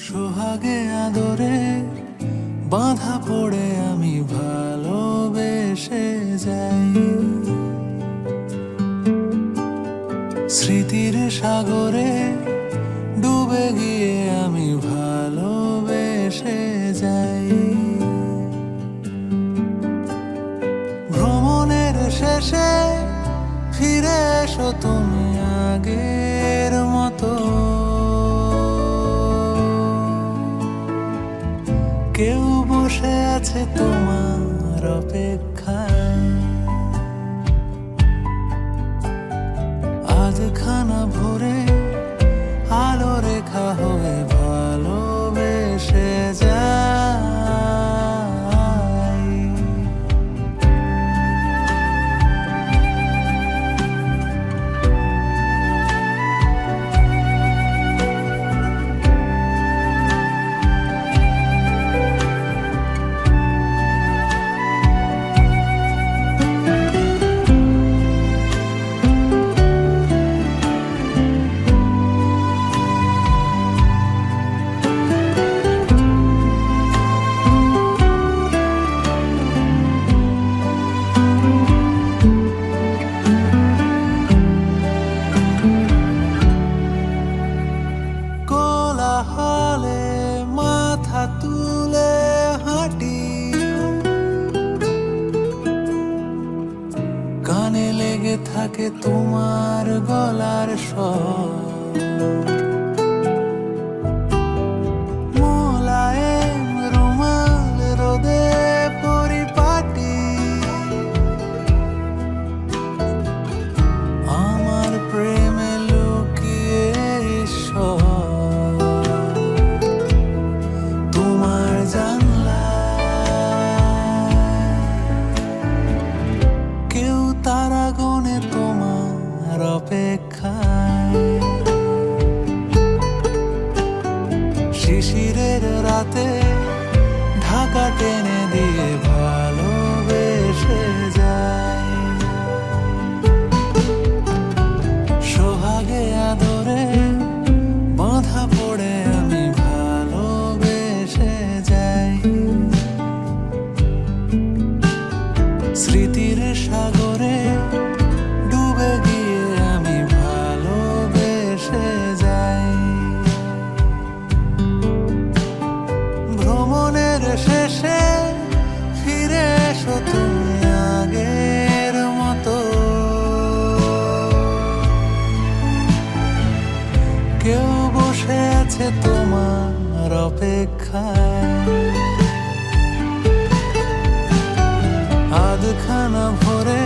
সোহাগে আদরে বাঁধা পড়ে আমি ভালোবেসে যাই। স্মৃতির সাগরে ডুবে গিয়ে আমি ভালোবেসে যাই। ভ্রমণের শেষে ফিরে এসো তুমি আগের মতো। কেউ বসে আছে তোমার অপেক্ষায়। আধখানা ভরে আলো রেখা হয়ে ভালোবেসে যাই। কোলাহলে মাথা তুলে হাঁটি, কানে লেগে থাকে তোমার গলার স্বর। মোলায়েম রুমাল রোদে পরিপাটি, আমার প্রেমে লুকিয়ে ঈশ্বর। তোমার জানলায় কেউ তারা গনে তোমার অপেক্ষায়। শিশিরের রাতে ঢাকা টেনে দিয়ে ভালোবেসে যাই। সোহাগে আদরে বাঁধা পড়ে আমি ভালোবেসে যাই। স্মৃতির সাগরে ডুবে গিয়ে আমি ভালোবেসে যাই। ভ্রমণের শেষে ফিরে এসো তুমি আগের মতো। কেউ বসে আছে তোমার অপেক্ষায়। আধখানা ভরে